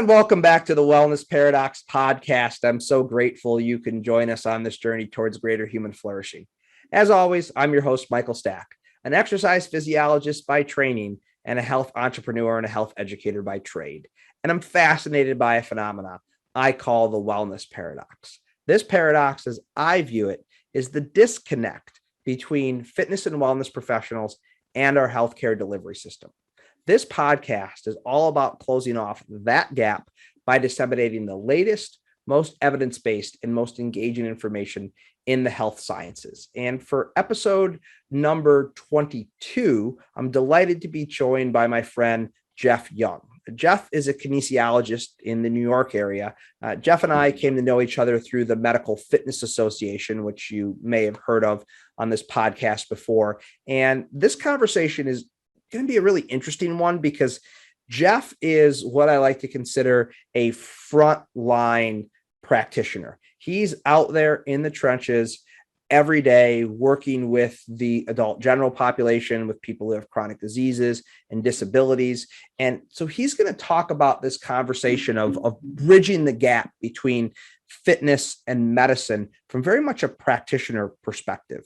And welcome back to the Wellness Paradox podcast. I'm so grateful you can join us on this journey towards greater human flourishing. As always, I'm your host, Michael Stack, an exercise physiologist by training and a health entrepreneur and a health educator by trade. And I'm fascinated by a phenomenon I call the wellness paradox. This paradox, as I view it, is the disconnect between fitness and wellness professionals and our healthcare delivery system. This podcast is all about closing off that gap by disseminating the latest, most evidence-based, and most engaging information in the health sciences. And for episode number 22, I'm delighted to be joined by my friend, Jeff Young. Jeff is a kinesiologist in the New York area. Jeff and I came to know each other through the Medical Fitness Association, which you may have heard of on this podcast before. And this conversation is going to be a really interesting one because Jeff is what I like to consider a frontline practitioner. He's out there in the trenches every day working with the adult general population, with people who have chronic diseases and disabilities. And so he's going to talk about this conversation of bridging the gap between fitness and medicine from very much a practitioner perspective.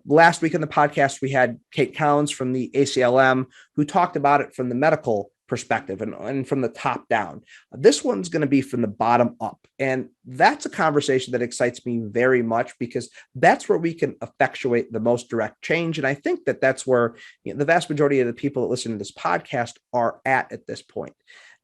Last week on the podcast, we had Kate Collins from the ACLM who talked about it from the medical perspective and from the top down. This one's going to be from the bottom up. And that's a conversation that excites me very much because that's where we can effectuate the most direct change. And I think that that's where the vast majority of the people that listen to this podcast are at this point.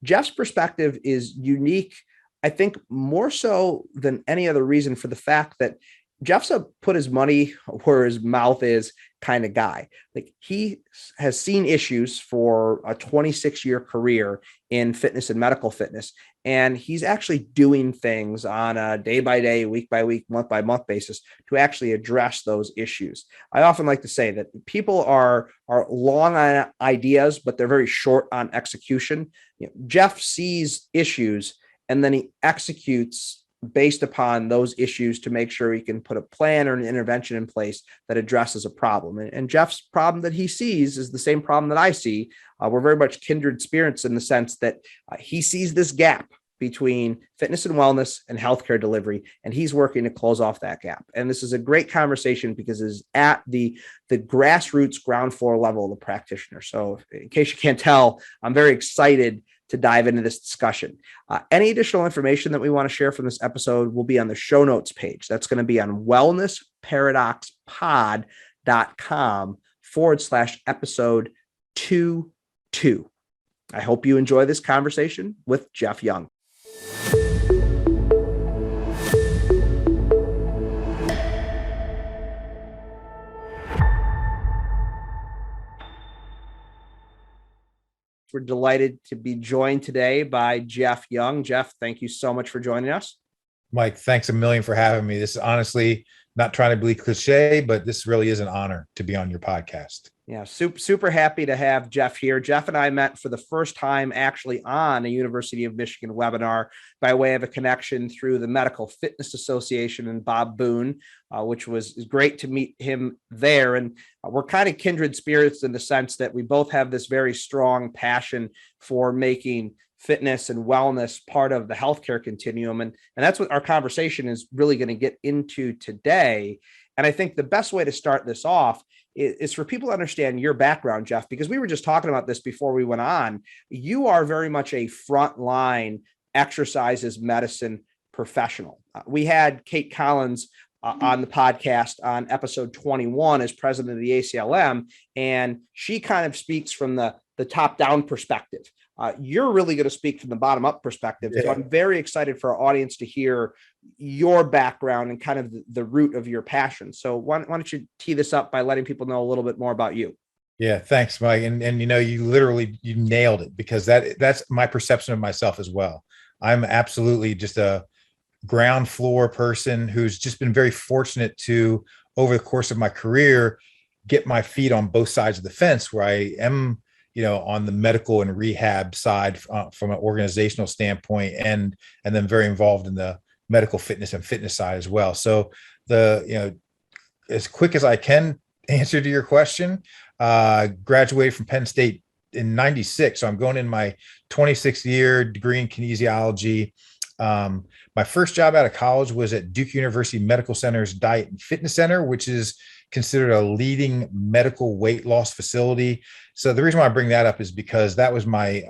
Jeff's perspective is unique, I think, more so than any other reason for the fact that Jeff's a put his money where his mouth is kind of guy. Like, he has seen issues for a 26-year career in fitness and medical fitness. And he's actually doing things on a day-by-day, week-by-week, month-by-month basis to actually address those issues. I often like to say that people are long on ideas, but they're very short on execution. Jeff sees issues and then he executes based upon those issues to make sure he can put a plan or an intervention in place that addresses a problem. And Jeff's problem that he sees is the same problem that I see. We're very much kindred spirits in the sense that he sees this gap between fitness and wellness and healthcare delivery, and he's working to close off that gap. And this is a great conversation because it's at the grassroots ground floor level of the practitioner. So in case you can't tell, I'm very excited to dive into this discussion. Any additional information that we want to share from this episode will be on the show notes page. That's going to be on wellnessparadoxpod.com/episode 22. I hope you enjoy this conversation with Jeff Young. We're delighted to be joined today by Jeff Young. Jeff, thank you so much for joining us. Mike, thanks a million for having me. This is honestly not trying to be cliche, but this really is an honor to be on your podcast. Yeah, super happy to have Jeff here. Jeff and I met for the first time actually on a University of Michigan webinar by way of a connection through the Medical Fitness Association and Bob Boone, which was great to meet him there. And we're kind of kindred spirits in the sense that we both have this very strong passion for making fitness and wellness part of the healthcare continuum. And that's what our conversation is really going to get into today. And I think the best way to start this off is for people to understand your background, Jeff, because we were just talking about this before we went on. You are very much a frontline exercises medicine professional. We had Kate Collins on the podcast on episode 21 as president of the ACLM, and she kind of speaks from the top-down perspective. You're really going to speak from the bottom-up perspective. Yeah. So I'm very excited for our audience to hear your background and kind of the root of your passion. So why don't you tee this up by letting people know a little bit more about you? Yeah, thanks, Mike. And you know, you nailed it, because that's my perception of myself as well. I'm absolutely just a ground floor person who's just been very fortunate to, over the course of my career, get my feet on both sides of the fence, where I am, on the medical and rehab side from an organizational standpoint, and then very involved in the medical fitness and fitness side as well. So as quick as I can answer to your question, graduated from Penn State in 96. So I'm going in my 26th year, degree in kinesiology. My first job out of college was at Duke University Medical Center's Diet and Fitness Center, which is considered a leading medical weight loss facility. So the reason why I bring that up is because that was my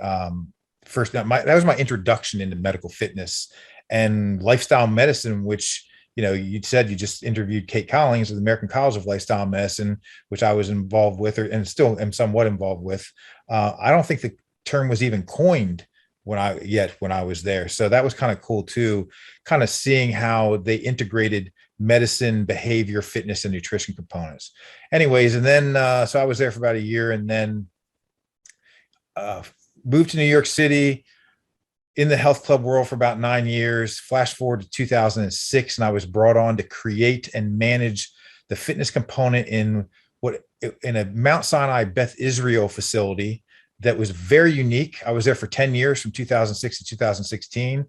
that was my introduction into medical fitness and lifestyle medicine, which, you know, you said you just interviewed Kate Collings of the American College of Lifestyle Medicine, which I was involved with, and still am somewhat involved with. I don't think the term was even coined when I was there. So that was kind of cool too, kind of seeing how they integrated medicine, behavior, fitness, and nutrition components. Anyways, and then so I was there for about a year, and then moved to New York City in the health club world for about 9 years. Flash forward to 2006, and I was brought on to create and manage the fitness component in a Mount Sinai Beth Israel facility that was very unique. I was there for 10 years from 2006 to 2016.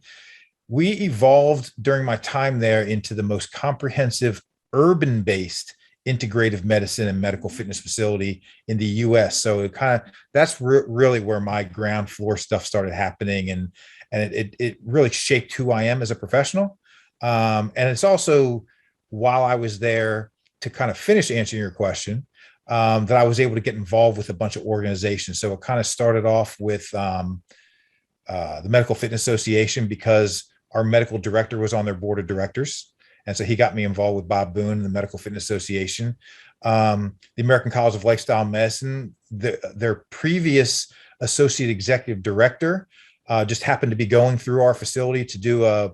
We evolved during my time there into the most comprehensive urban-based integrative medicine and medical fitness facility in the US. So it that's really where my ground floor stuff started happening. And it really shaped who I am as a professional. And it's also, while I was there, to kind of finish answering your question, that I was able to get involved with a bunch of organizations. So it kind of started off with the Medical Fitness Association, because our medical director was on their board of directors. And so he got me involved with Bob Boone and the Medical Fitness Association. The American College of Lifestyle Medicine, their previous associate executive director just happened to be going through our facility to do a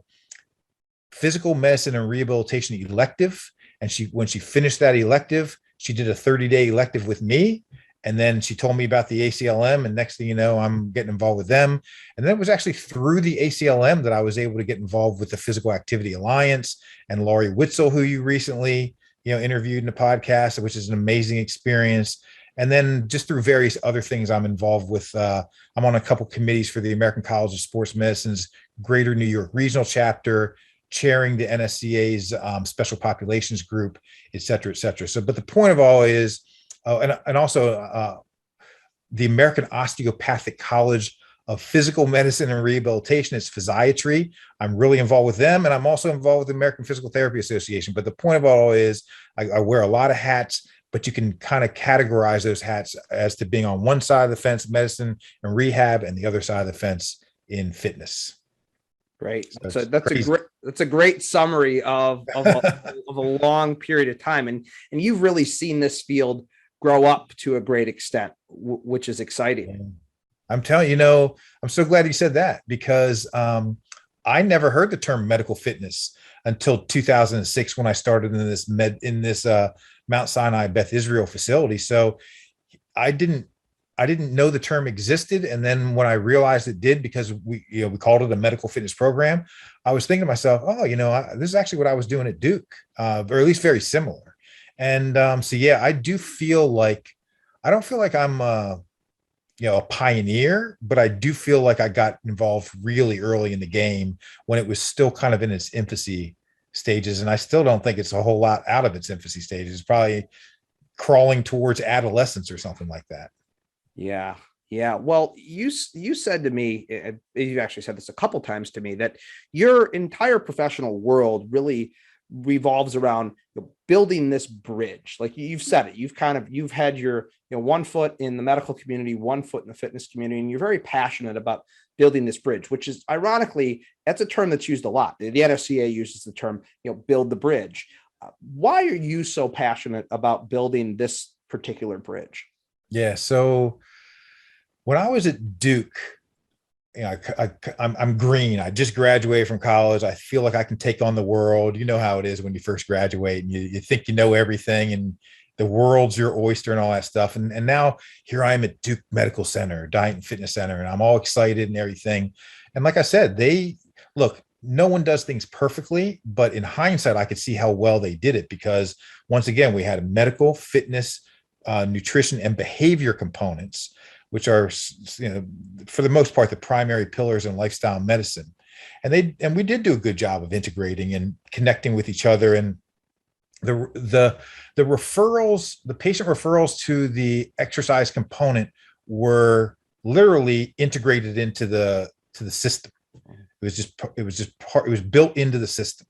physical medicine and rehabilitation elective. And when she finished that elective, she did a 30-day elective with me. And then she told me about the ACLM, and next thing you know, I'm getting involved with them. And then it was actually through the ACLM that I was able to get involved with the Physical Activity Alliance and Laurie Witzel, who you recently, interviewed in the podcast, which is an amazing experience. And then just through various other things I'm involved with. I'm on a couple committees for the American College of Sports Medicine's Greater New York Regional Chapter, chairing the NSCA's Special Populations Group, et cetera, et cetera. So, but the point of all is, and also the American Osteopathic College of Physical Medicine and Rehabilitation. It's physiatry. I'm really involved with them, and I'm also involved with the American Physical Therapy Association. But the point of all is, I wear a lot of hats, but you can kind of categorize those hats as to being on one side of the fence, medicine and rehab, and the other side of the fence in fitness. Great. So that's a great summary of a long period of time, and you've really seen this field grow up to a great extent, which is exciting. I'm telling you, I'm so glad you said that, because I never heard the term medical fitness until 2006 when I started in this Mount Sinai Beth Israel facility. So I didn't know the term existed. And then when I realized it did, because we called it a medical fitness program, I was thinking to myself, this is actually what I was doing at Duke, or at least very similar. And so, yeah, I don't feel like I'm a pioneer, but I do feel like I got involved really early in the game when it was still kind of in its infancy stages. And I still don't think it's a whole lot out of its infancy stages. It's probably crawling towards adolescence or something like that. Yeah. Yeah. Well, you said to me, you actually said this a couple times to me, that your entire professional world really revolves around building this bridge. Like you've said it, you've had your 1 foot in the medical community, 1 foot in the fitness community, and you're very passionate about building this bridge, which is, ironically, that's a term that's used a lot. The NSCA uses the term, build the bridge. Why are you so passionate about building this particular bridge? Yeah. So when I was at Duke, I'm green. I just graduated from college. I feel like I can take on the world. You know how it is when you first graduate and you think you know everything and the world's your oyster and all that stuff. And now here I am at Duke Medical Center, Diet and Fitness Center, and I'm all excited and everything. And like I said, no one does things perfectly, but in hindsight, I could see how well they did it, because once again, we had medical, fitness, nutrition, and behavior components, which are, for the most part, the primary pillars in lifestyle medicine. And we did do a good job of integrating and connecting with each other. And the referrals, the patient referrals to the exercise component were literally integrated into the system. It was built into the system.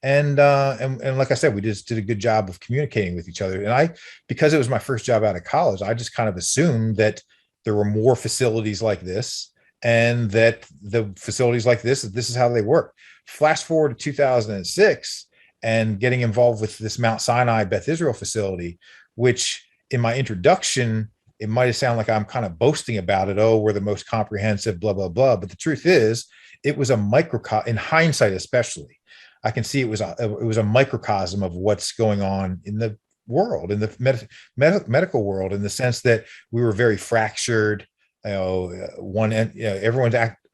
And like I said, we just did a good job of communicating with each other. And because it was my first job out of college, I just kind of assumed that there were more facilities like this, and that the facilities like this is how they work. Flash forward to 2006 and getting involved with this Mount Sinai Beth Israel facility, which in my introduction, it might have sounded like I'm kind of boasting about it. Oh, we're the most comprehensive, blah, blah, blah. But the truth is, it was a microcosm, in hindsight, especially. I can see it was a microcosm of what's going on in the world, in the medical world, in the sense that we were very fractured. Everyone's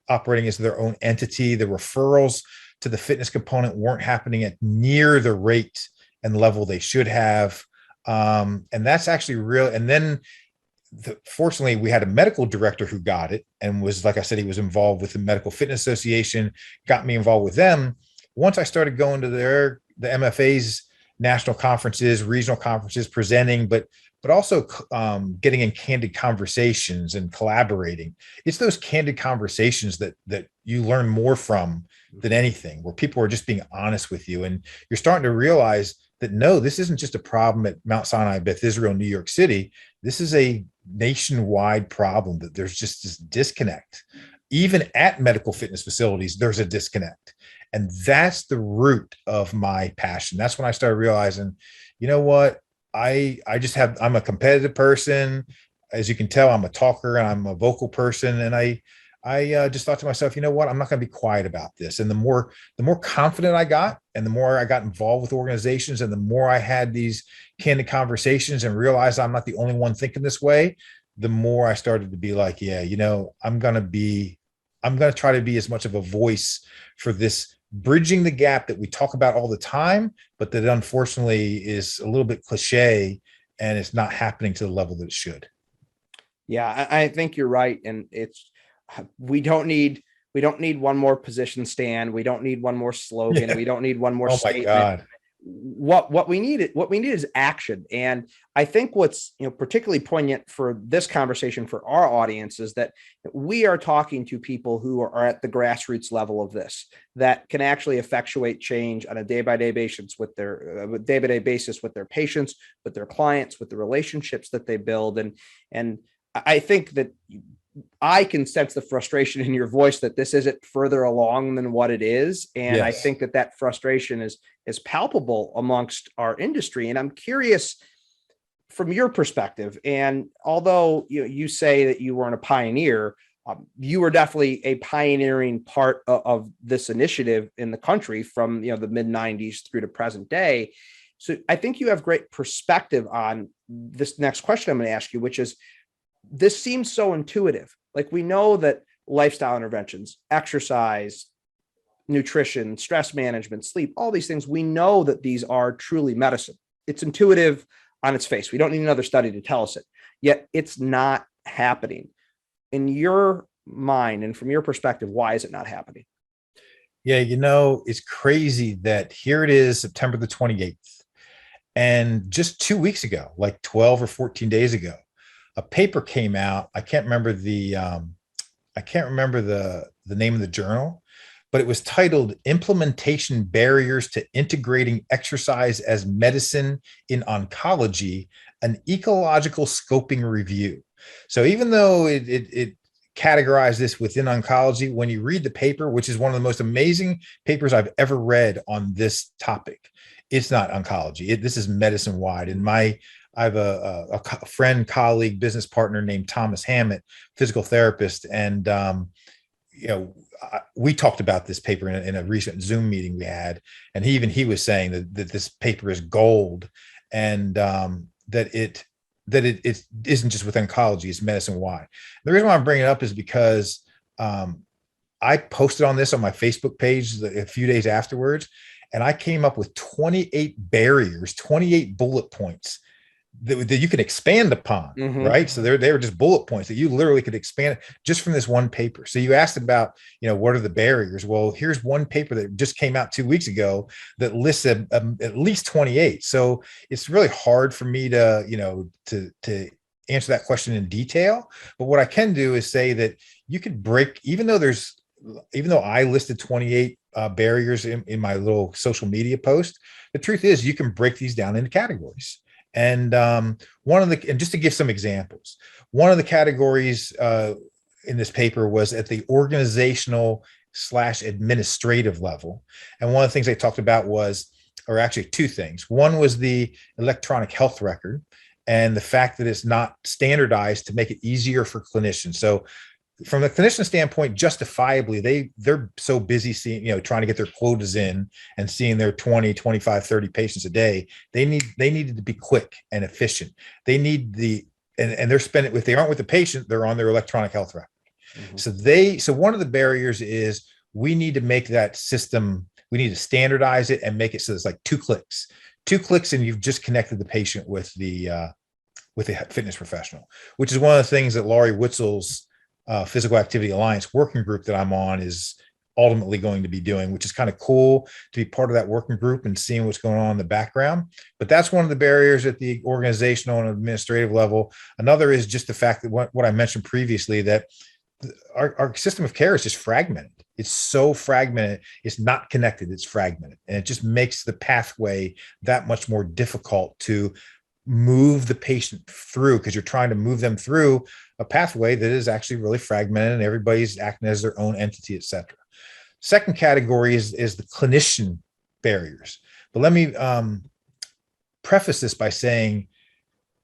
operating as their own entity. The referrals to the fitness component weren't happening at near the rate and level they should have. And that's actually real. And then fortunately, we had a medical director who got it and was, like I said, he was involved with the Medical Fitness Association, got me involved with them. Once I started going to the MFA's national conferences, regional conferences, presenting, but also getting in candid conversations and collaborating. It's those candid conversations that you learn more from than anything, where people are just being honest with you. And you're starting to realize that, no, this isn't just a problem at Mount Sinai Beth Israel, New York City. This is a nationwide problem, that there's just this disconnect. Even at medical fitness facilities, there's a disconnect. And that's the root of my passion. That's when I started realizing, you know what, I'm a competitive person. As you can tell, I'm a talker and I'm a vocal person. And I just thought to myself, you know what, I'm not going to be quiet about this. And the more confident I got, and the more I got involved with organizations, and the more I had these candid conversations and realized I'm not the only one thinking this way, the more I started to be like, yeah, I'm going to try to be as much of a voice for this, bridging the gap that we talk about all the time, but that unfortunately is a little bit cliche, and it's not happening to the level that it should. Yeah, I think you're right. And we don't need one more position stand. We don't need one more slogan. Yeah. We don't need one more statement. My God. What we need is action. And I think what's particularly poignant for this conversation for our audience is that we are talking to people who are at the grassroots level of this, that can actually effectuate change on a day-by-day basis with their patients, with their clients, with the relationships that they build. And I think that I can sense the frustration in your voice that this isn't further along than what it is. And yes. I think that frustration is palpable amongst our industry. And I'm curious from your perspective. And although you say that you weren't a pioneer, you were definitely a pioneering part of this initiative in the country from the mid 90s through to present day. So I think you have great perspective on this next question I'm going to ask you, which is, this seems so intuitive. Like, we know that lifestyle interventions, exercise, nutrition, stress management, sleep, all these things, we know that these are truly medicine. It's intuitive on its face. We don't need another study to tell us it. Yet it's not happening. In your mind and from your perspective, why is it not happening? Yeah, it's crazy that here it is, September the 28th. And just 2 weeks ago, like 12 or 14 days ago, a paper came out. I can't remember the name of the journal, but it was titled "Implementation Barriers to Integrating Exercise as Medicine in Oncology: An Ecological Scoping Review." So even though it categorized this within oncology, when you read the paper, which is one of the most amazing papers I've ever read on this topic, it's not oncology. This is medicine wide. And I have a friend, colleague, business partner named Thomas Hammett, physical therapist. And, we talked about this paper in a recent Zoom meeting we had. And he was saying that this paper is gold, and that it isn't just with oncology, it's medicine wide. The reason why I'm bringing it up is because I posted on this on my Facebook page a few days afterwards, and I came up with 28 barriers, 28 bullet points that you can expand upon, right? So they were just bullet points that you literally could expand just from this one paper. So you asked about, what are the barriers? Well, here's one paper that just came out 2 weeks ago that lists at least 28. So it's really hard for me to answer that question in detail. But what I can do is say that you could break, even though I listed 28 barriers in my little social media post, the truth is you can break these down into categories. And and just to give some examples, one of the categories in this paper was at the organizational/administrative level. And one of the things they talked about was, or actually two things. One was the electronic health record and the fact that it's not standardized to make it easier for clinicians. So from the clinician standpoint, justifiably, they're so busy seeing, trying to get their quotas in and seeing their 20, 25, 30 patients a day. They needed to be quick and efficient. They need and they're spending, if they aren't with the patient, they're on their electronic health record. Mm-hmm. So one of the barriers is we need to make that system, we need to standardize it and make it so it's like 2 clicks, and you've just connected the patient with the fitness professional, which is one of the things that Laurie Witzel's Physical Activity Alliance working group that I'm on is ultimately going to be doing, which is kind of cool to be part of that working group and seeing what's going on in the background. But that's one of the barriers at the organizational and administrative level. Another is just the fact that what I mentioned previously, that our system of care is just fragmented. It's so fragmented. It's not connected. It's fragmented. And it just makes the pathway that much more difficult to move the patient through, because you're trying to move them through a pathway that is actually really fragmented and everybody's acting as their own entity, et cetera. Second category is the clinician barriers. But let me preface this by saying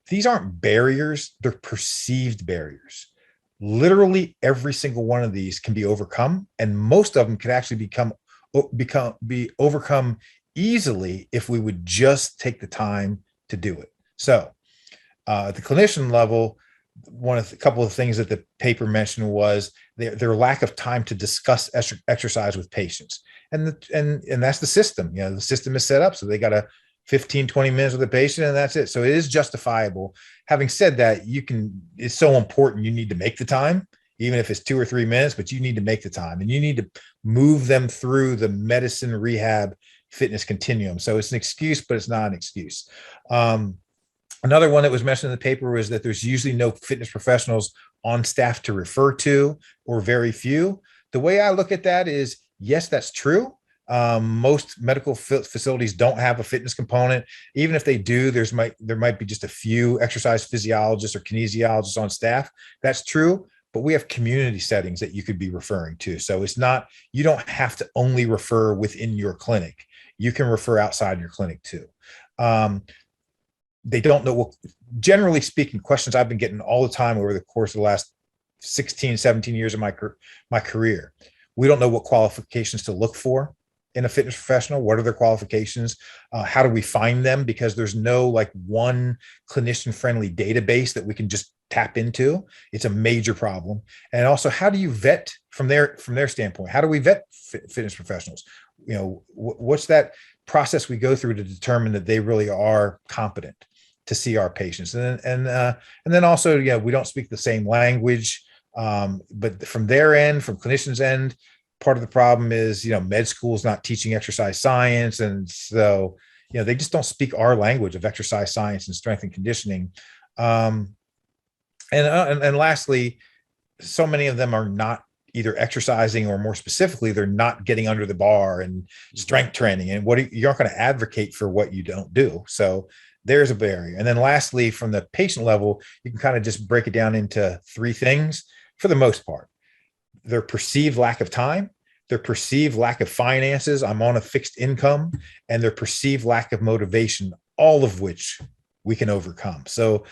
these aren't barriers, they're perceived barriers. Literally every single one of these can be overcome, and most of them can actually be overcome easily if we would just take the time to do it. So at the clinician level, a couple of things that the paper mentioned was their lack of time to discuss exercise with patients. And that's the system. The system is set up so they got 15, 20 minutes with the patient and that's it. So it is justifiable. Having said that, it's so important. You need to make the time, even if it's 2 or 3 minutes, but you need to make the time and you need to move them through the medicine, rehab, fitness continuum. So it's an excuse, but it's not an excuse. Another one that was mentioned in the paper was that there's usually no fitness professionals on staff to refer to, or very few. The way I look at that is, yes, that's true. Most medical facilities don't have a fitness component. Even if they do, there might be just a few exercise physiologists or kinesiologists on staff. That's true, but we have community settings that you could be referring to. So you don't have to only refer within your clinic. You can refer outside your clinic too. They don't know. Well, generally speaking, questions I've been getting all the time over the course of the last 16, 17 years of my career. We don't know what qualifications to look for in a fitness professional. What are their qualifications? How do we find them? Because there's no one clinician-friendly database that we can just tap into. It's a major problem. And also, how do you vet from their standpoint? How do we vet fitness professionals? What's that process we go through to determine that they really are competent to see our patients? And then also, we don't speak the same language. But from their end, from clinicians' end, part of the problem is, med school is not teaching exercise science. And so, they just don't speak our language of exercise science and strength and conditioning. And lastly, so many of them are not either exercising, or more specifically, they're not getting under the bar and strength training. And you're not going to advocate for what you don't do. So there's a barrier. And then lastly, from the patient level, you can kind of just break it down into 3 things for the most part. Their perceived lack of time, their perceived lack of finances, I'm on a fixed income, and their perceived lack of motivation, all of which we can overcome. So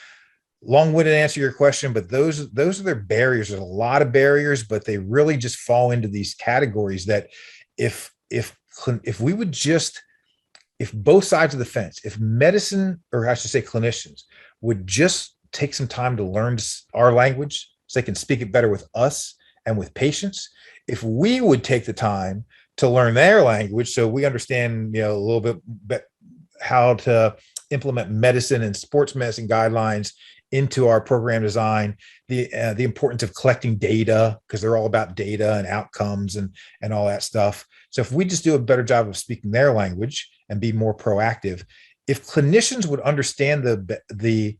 long-winded answer your question, but those are their barriers. There's a lot of barriers, but they really just fall into these categories that if we would just, if both sides of the fence, if medicine, or I should say clinicians, would just take some time to learn our language so they can speak it better with us and with patients, if we would take the time to learn their language so we understand, a little bit how to implement medicine and sports medicine guidelines into our program design, the importance of collecting data, because they're all about data and outcomes and all that stuff. So if we just do a better job of speaking their language and be more proactive, if clinicians would understand the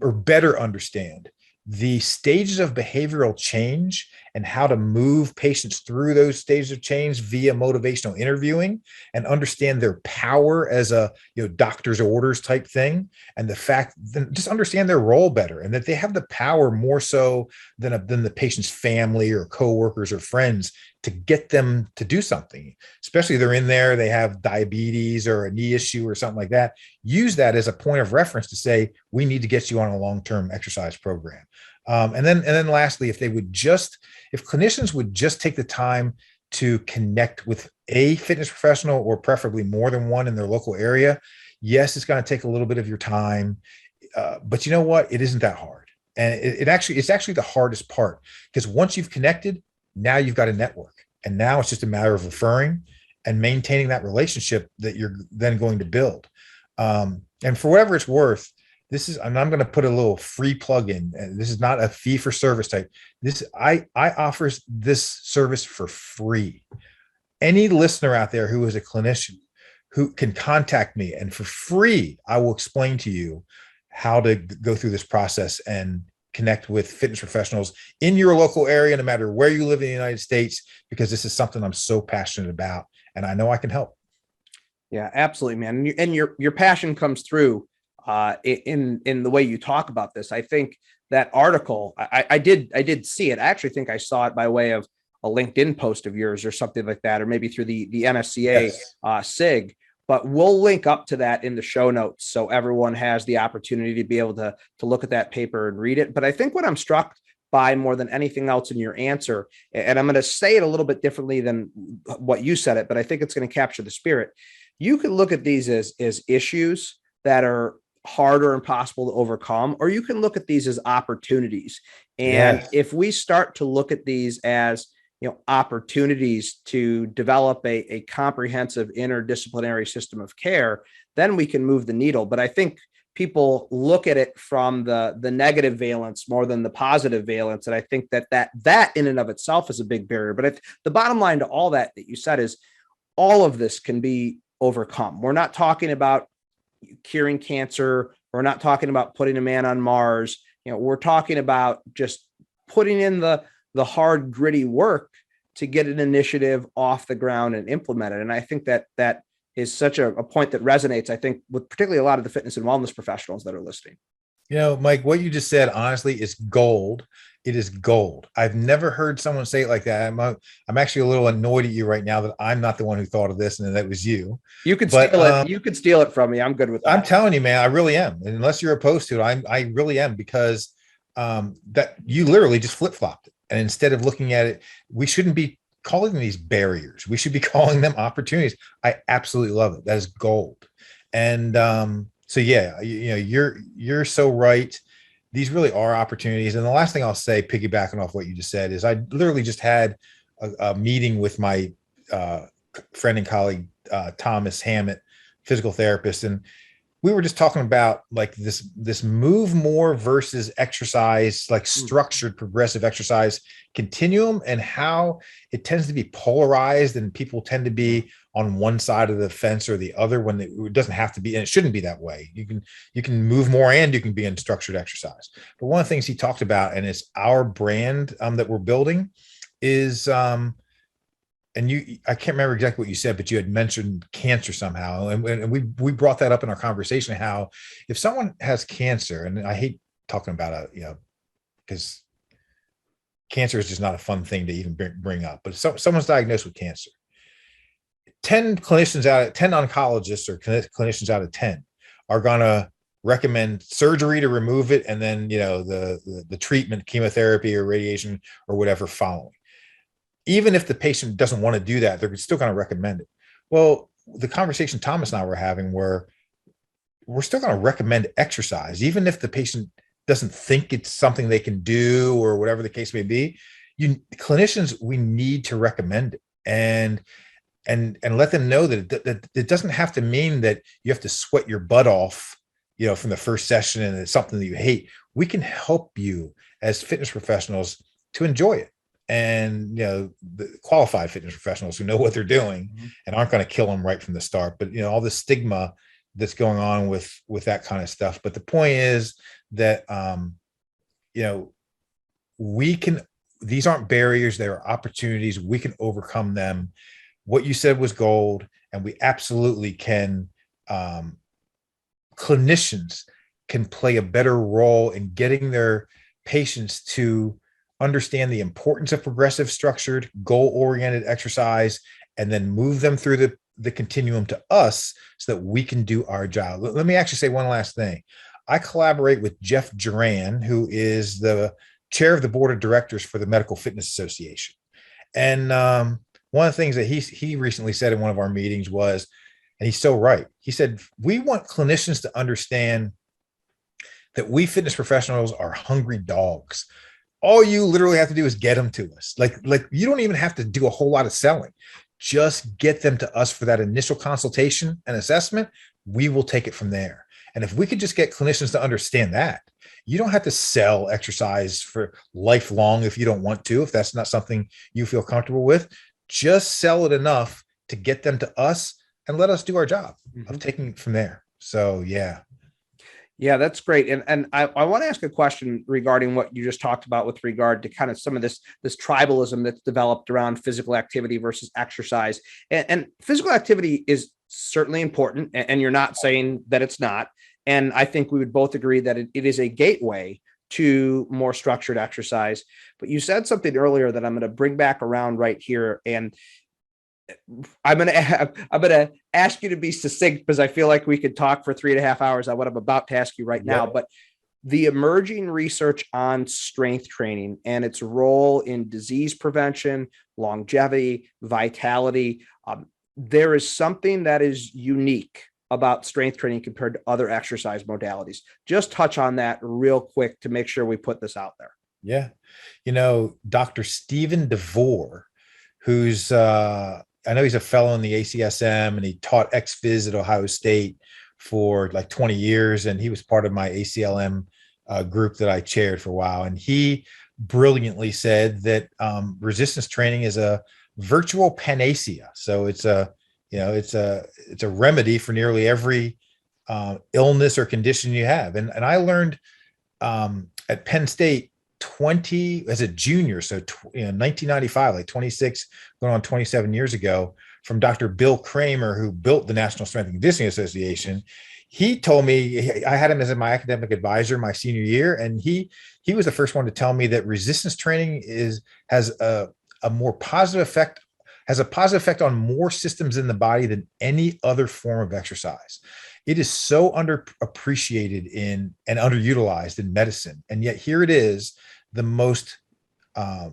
or better understand the stages of behavioral change and how to move patients through those stages of change via motivational interviewing, and understand their power as a doctor's orders type thing, and the fact that just understand their role better, and that they have the power more so than the patient's family or coworkers or friends to get them to do something, especially if they're in there, they have diabetes or a knee issue or something like that. Use that as a point of reference to say, we need to get you on a long-term exercise program. And then lastly, if clinicians would just take the time to connect with a fitness professional, or preferably more than one in their local area, yes, it's going to take a little bit of your time, but you know what? It isn't that hard. And it's actually the hardest part, because once you've connected, now you've got a network, and now it's just a matter of referring and maintaining that relationship that you're then going to build. And for whatever it's worth, I'm going to put a little free plug in. This is not a fee for service type. I offers this service for free. Any listener out there who is a clinician who can contact me, and for free, I will explain to you how to go through this process and connect with fitness professionals in your local area, no matter where you live in the United States, because this is something I'm so passionate about, and I know I can help. Yeah, absolutely, man. And your passion comes through in the way you talk about this. I think that article, I did see it. I actually think I saw it by way of a LinkedIn post of yours or something like that, or maybe through the NSCA SIG. But we'll link up to that in the show notes, so everyone has the opportunity to be able to look at that paper and read it. But I think what I'm struck by more than anything else in your answer, and I'm going to say it a little bit differently than what you said it, but I think it's going to capture the spirit. You can look at these as issues that are hard or impossible to overcome, or you can look at these as opportunities. And if we start to look at these as opportunities to develop a comprehensive interdisciplinary system of care, then we can move the needle. But I think people look at it from the negative valence more than the positive valence. And I think that in and of itself is a big barrier. But the bottom line to all that you said is all of this can be overcome. We're not talking about curing cancer. We're not talking about putting a man on Mars. We're talking about just putting in the hard, gritty work to get an initiative off the ground and implement it. And I think that is such a point that resonates, I think, with particularly a lot of the fitness and wellness professionals that are listening. Mike, what you just said, honestly, is gold. It is gold. I've never heard someone say it like that. I'm actually a little annoyed at you right now that I'm not the one who thought of this, and that was you. You could steal it. You could steal it from me. I'm good with that. I'm telling you, man, I really am. And unless you're opposed to it, I really am, because that you literally just flip-flopped it. And instead of looking at it, we shouldn't be calling these barriers. We should be calling them opportunities. I absolutely love it. That is gold. And so yeah, you're so right. These really are opportunities. And the last thing I'll say, piggybacking off what you just said, is I literally just had a meeting with my friend and colleague, Thomas Hammett, physical therapist. And we were just talking about like this move more versus exercise, like structured progressive exercise continuum, and how it tends to be polarized, and people tend to be on one side of the fence or the other, when it doesn't have to be, and it shouldn't be that way. You can move more, and you can be in structured exercise. But one of the things he talked about, and it's our brand that we're building, is and I can't remember exactly what you said, but you had mentioned cancer somehow. And we brought that up in our conversation, how if someone has cancer, and I hate talking about it, because cancer is just not a fun thing to even bring up, but if someone's diagnosed with cancer, 10 oncologists or clinicians out of 10 are going to recommend surgery to remove it. And then, the treatment, chemotherapy or radiation or whatever following. Even if the patient doesn't want to do that, they're still going to recommend it. Well, the conversation Thomas and I were having, where we're still going to recommend exercise, even if the patient doesn't think it's something they can do or whatever the case may be. Clinicians, we need to recommend it and let them know that it doesn't have to mean that you have to sweat your butt off, from the first session, and it's something that you hate. We can help you as fitness professionals to enjoy it. And the qualified fitness professionals who know what they're doing and aren't going to kill them right from the start. But all the stigma that's going on with that kind of stuff. But the point is that, you know, these aren't barriers, they are opportunities. We can overcome them. What you said was gold, and we absolutely can. Clinicians can play a better role in getting their patients to understand the importance of progressive, structured, goal-oriented exercise, and then move them through the continuum to us so that we can do our job. Let me actually say one last thing. I collaborate with Jeff Duran, who is the chair of the board of directors for the Medical Fitness Association. And one of the things that he recently said in one of our meetings was, and he's so right, he said, we want clinicians to understand that we fitness professionals are hungry dogs. All you literally have to do is get them to us. Like you don't even have to do a whole lot of selling. Just get them to us for that initial consultation and assessment. We will take it from there. And if we could just get clinicians to understand that, you don't have to sell exercise for lifelong if you don't want to, if that's not something you feel comfortable with. Just sell it enough to get them to us and let us do our job of taking it from there. So, yeah. Yeah, that's great. And I want to ask a question regarding what you just talked about with regard to kind of some of this tribalism that's developed around physical activity versus exercise. And physical activity is certainly important, and you're not saying that it's not. And I think we would both agree that it is a gateway to more structured exercise. But you said something earlier that I'm going to bring back around right here. And I'm going to ask you to be succinct, because I feel like we could talk for 3.5 hours on what I'm about to ask you right now. But the emerging research on strength training and its role in disease prevention, longevity, vitality, there is something that is unique about strength training compared to other exercise modalities. Just touch on that real quick to make sure we put this out there. Yeah. You know, Dr. Stephen DeVore, who's, I know he's a fellow in the ACSM, and he taught ex-phys at Ohio State for like 20 years. And he was part of my ACLM group that I chaired for a while. And he brilliantly said that resistance training is a virtual panacea. So it's a remedy for nearly every illness or condition you have. And I learned at Penn State as a junior, so 1995, like 26 going on 27 years ago, from Dr. Bill Kramer, who built the National Strength and Conditioning Association. He told me, I had him as my academic advisor my senior year, and he was the first one to tell me that resistance training has a positive effect on more systems in the body than any other form of exercise. It is so underappreciated and underutilized in medicine. And yet here it is, the most, a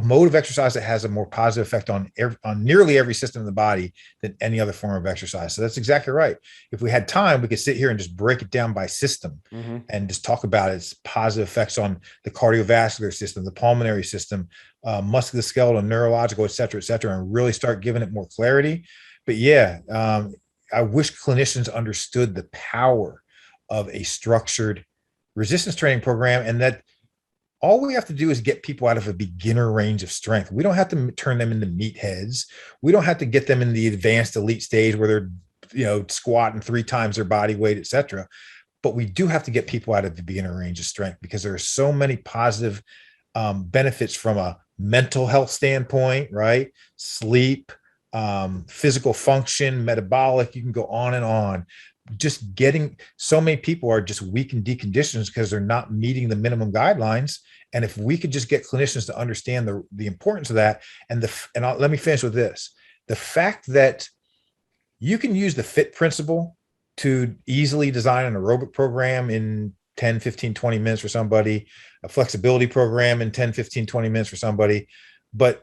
mode of exercise that has a more positive effect on nearly every system in the body than any other form of exercise. So that's exactly right. If we had time, we could sit here and just break it down by system and just talk about its positive effects on the cardiovascular system, the pulmonary system, musculoskeletal, neurological, et cetera, and really start giving it more clarity. But yeah, I wish clinicians understood the power of a structured resistance training program, and that all we have to do is get people out of a beginner range of strength. We don't have to turn them into meatheads. We don't have to get them in the advanced elite stage where they're, squatting 3 times their body weight, et cetera. But we do have to get people out of the beginner range of strength, because there are so many positive benefits from a mental health standpoint, right? Sleep, physical function, metabolic, you can go on and on. Just getting so many people are just weak and deconditioned because they're not meeting the minimum guidelines. And if we could just get clinicians to understand the importance of that, let me finish with this: the fact that you can use the FIT principle to easily design an aerobic program in 10, 15, 20 minutes for somebody, a flexibility program in 10, 15, 20 minutes for somebody. But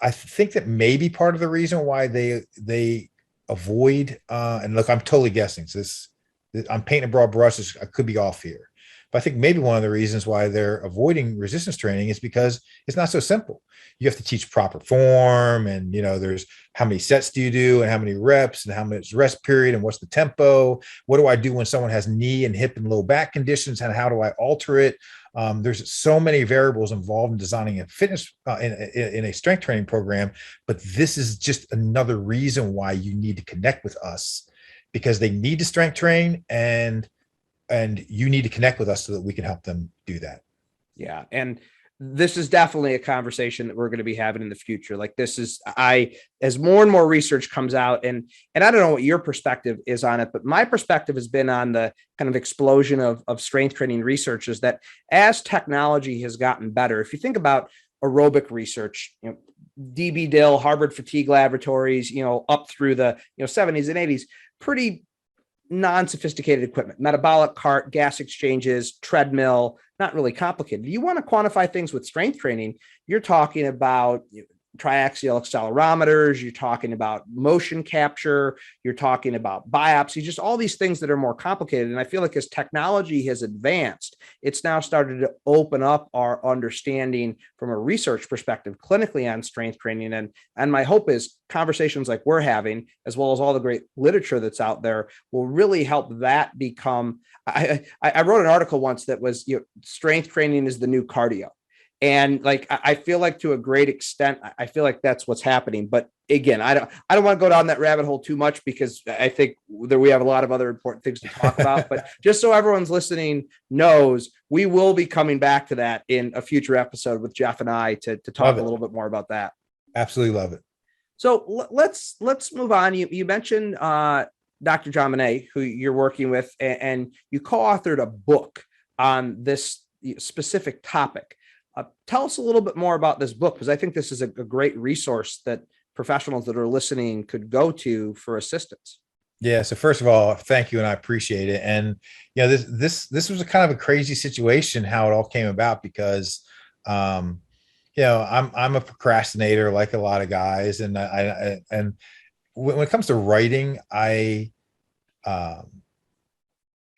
I think that maybe part of the reason why they avoid, and look, I'm totally guessing, so I'm painting a broad brush, I could be off here, but I think maybe one of the reasons why they're avoiding resistance training is because it's not so simple. You have to teach proper form, and there's how many sets do you do, and how many reps, and how much rest period, and what's the tempo, what do I do when someone has knee and hip and low back conditions, and how do I alter it? There's so many variables involved in designing a fitness in a strength training program, but this is just another reason why you need to connect with us, because they need to strength train, and you need to connect with us so that we can help them do that. Yeah. And this is definitely a conversation that we're going to be having in the future. Like this is, as more and more research comes out, and I don't know what your perspective is on it, but my perspective has been on the kind of explosion of strength training research, is that as technology has gotten better, if you think about aerobic research, DB Dill, Harvard Fatigue Laboratories, up through the 70s and 80s, pretty non-sophisticated equipment, metabolic cart, gas exchanges, treadmill, not really complicated. You want to quantify things with strength training, you're talking about triaxial accelerometers, you're talking about motion capture, you're talking about biopsy, just all these things that are more complicated. And I feel like as technology has advanced, it's now started to open up our understanding from a research perspective clinically on strength training. And my hope is conversations like we're having, as well as all the great literature that's out there, will really help that become. I wrote an article once that was, strength training is the new cardio. And like, I feel like to a great extent, I feel like that's what's happening. But again, I don't want to go down that rabbit hole too much, because I think that we have a lot of other important things to talk about. But just so everyone's listening knows, we will be coming back to that in a future episode with Jeff and I to talk a little bit more about that. Absolutely love it. So let's move on. You mentioned Dr. John Bonet, who you're working with, and you co-authored a book on this specific topic. Tell us a little bit more about this book, because I think this is a great resource that professionals that are listening could go to for assistance. Yeah. So first of all, thank you, and I appreciate it. And this was a kind of a crazy situation how it all came about, because I'm a procrastinator like a lot of guys, and when it comes to writing, I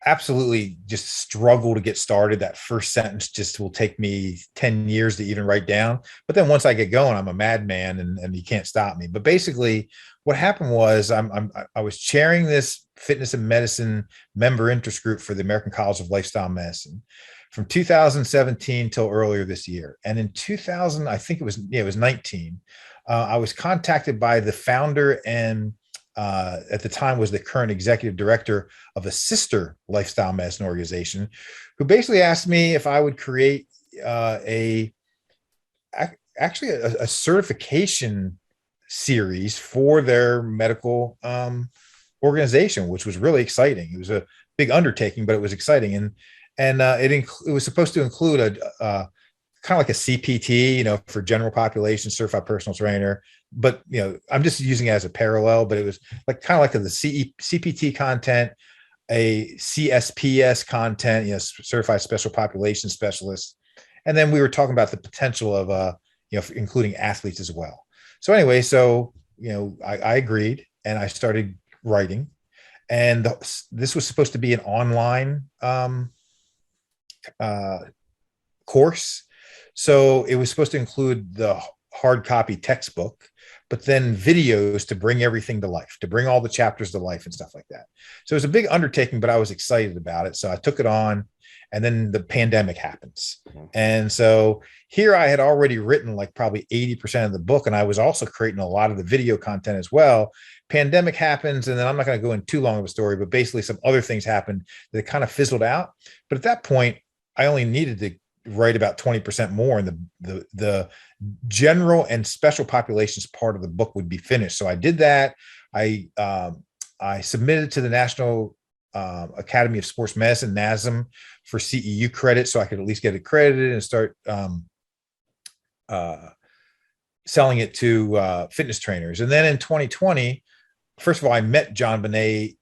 absolutely just struggle to get started. That first sentence just will take me 10 years to even write down. But then once I get going, I'm a madman, and you can't stop me. But basically what happened was I was chairing this fitness and medicine member interest group for the American College of Lifestyle Medicine from 2017 till earlier this year. And in 2000, I think it was 19, I was contacted by the founder and at the time was the current executive director of a sister lifestyle medicine organization, who basically asked me if I would create a certification series for their medical organization, which was really exciting. It was a big undertaking, but it was exciting. And it was supposed to include a kind of like a CPT, for general population, certified personal trainer. But, I'm just using it as a parallel, but it was like kind of like the CPT content, a CSPS content, certified special population specialist. And then we were talking about the potential of, including athletes as well. So anyway, I agreed, and I started writing, and this was supposed to be an online course. So it was supposed to include the hard copy textbook, but then videos to bring everything to life, to bring all the chapters to life and stuff like that. So it was a big undertaking, but I was excited about it. So I took it on, and then the pandemic happens. And so here I had already written like probably 80% of the book, and I was also creating a lot of the video content as well. Pandemic happens, and then I'm not going to go in too long of a story, but basically some other things happened that kind of fizzled out. But at that point, I only needed to write about 20% more, and the general and special populations part of the book would be finished. So I did that. I submitted to the National Academy of Sports Medicine, NASM, for CEU credit, so I could at least get accredited and start selling it to fitness trainers. And then in 2020, first of all, I met John Bonet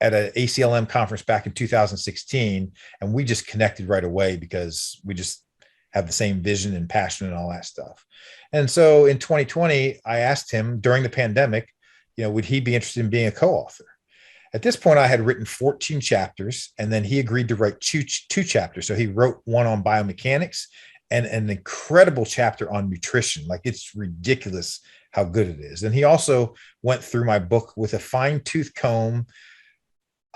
at an ACLM conference back in 2016, and we just connected right away because we just have the same vision and passion and all that stuff. And so in 2020, I asked him during the pandemic, would he be interested in being a co-author? At this point, I had written 14 chapters, and then he agreed to write two chapters. So he wrote one on biomechanics and an incredible chapter on nutrition. Like, it's ridiculous how good it is. And he also went through my book with a fine-tooth comb.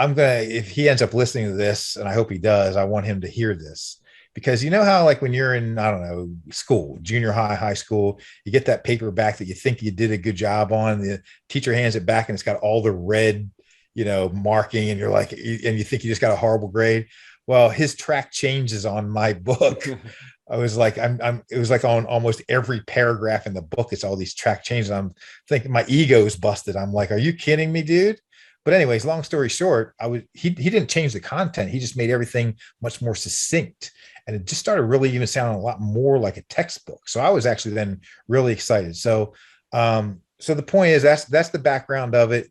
If he ends up listening to this, and I hope he does, I want him to hear this, because you know how like when you're in, I don't know, school, junior high, high school, you get that paper back that you think you did a good job on, the teacher hands it back and it's got all the red, marking, and you're like, and you think you just got a horrible grade. Well, his track changes on my book. I was like, it was like on almost every paragraph in the book, it's all these track changes. I'm thinking my ego is busted. I'm like, are you kidding me, dude? But anyways, long story short, he didn't change the content. He just made everything much more succinct. And it just started really even sounding a lot more like a textbook. So I was actually then really excited. So, so the point is that's the background of it.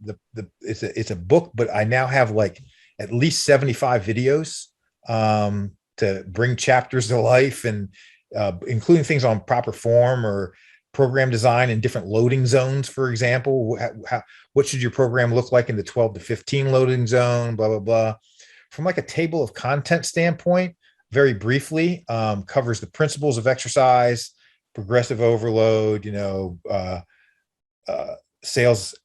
It's a book, but I now have like at least 75 videos to bring chapters to life, and including things on proper form or program design and different loading zones. For example, what should your program look like in the 12 to 15 loading zone, blah, blah, blah. From like a table of content standpoint, very briefly, covers the principles of exercise, progressive overload, sales,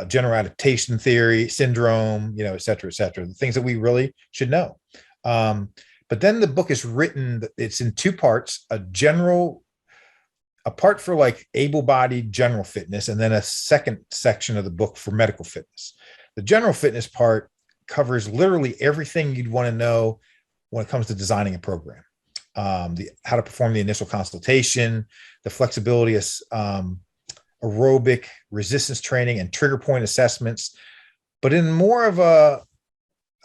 general adaptation theory, syndrome, et cetera, the things that we really should know. But then the book is written, it's in two parts, a part for like able-bodied general fitness, and then a second section of the book for medical fitness. The general fitness part covers literally everything you'd want to know when it comes to designing a program. How to perform the initial consultation, the flexibility of aerobic resistance training and trigger point assessments. But in more of a,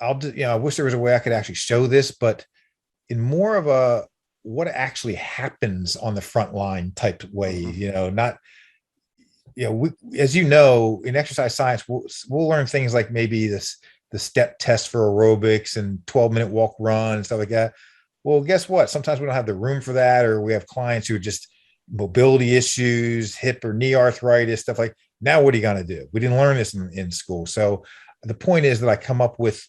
I wish there was a way I could actually show this, but in more of a what actually happens on the front line type way, not, as in exercise science, we'll learn things like maybe the step test for aerobics and 12-minute walk run and stuff like that. Well, guess what? Sometimes we don't have the room for that, or we have clients who are just mobility issues, hip or knee arthritis, stuff like. Now, what are you going to do? We didn't learn this in school. So the point is that I come up with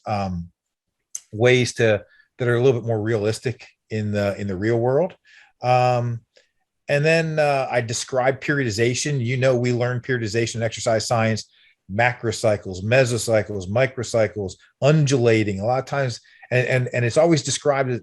ways that are a little bit more realistic in the real world. And then I describe periodization. We learn periodization in exercise science, macrocycles, mesocycles, microcycles, undulating. A lot of times, and it's always described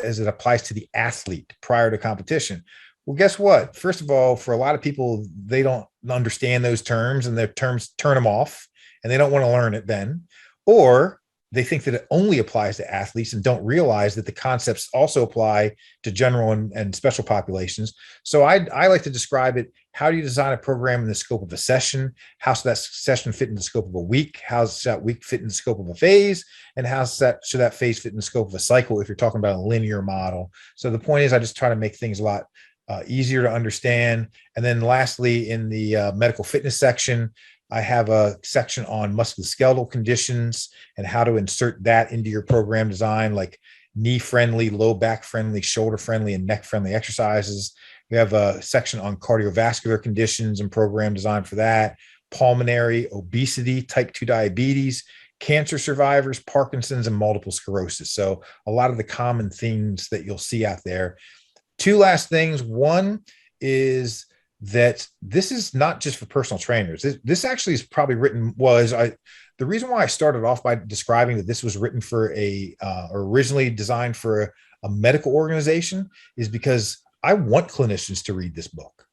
as it applies to the athlete prior to competition. Well, guess what? First of all, for a lot of people, they don't understand those terms, and their terms turn them off, and they don't want to learn it then. Or they think that it only applies to athletes and don't realize that the concepts also apply to general and special populations. So I like to describe it. How do you design a program in the scope of a session? How does that session fit in the scope of a week? How does that week fit in the scope of a phase? And should that phase fit in the scope of a cycle if you're talking about a linear model? So the point is, I just try to make things a lot easier to understand. And then lastly, in the medical fitness section, I have a section on musculoskeletal conditions and how to insert that into your program design, like knee-friendly, low back-friendly, shoulder-friendly, and neck-friendly exercises. We have a section on cardiovascular conditions and program design for that, pulmonary, obesity, type 2 diabetes, cancer survivors, Parkinson's, and multiple sclerosis. So a lot of the common themes that you'll see out there. Two last things. One is that this is not just for personal trainers. This actually is probably written the reason why I started off by describing that this was written for or originally designed for a medical organization is because I want clinicians to read this book.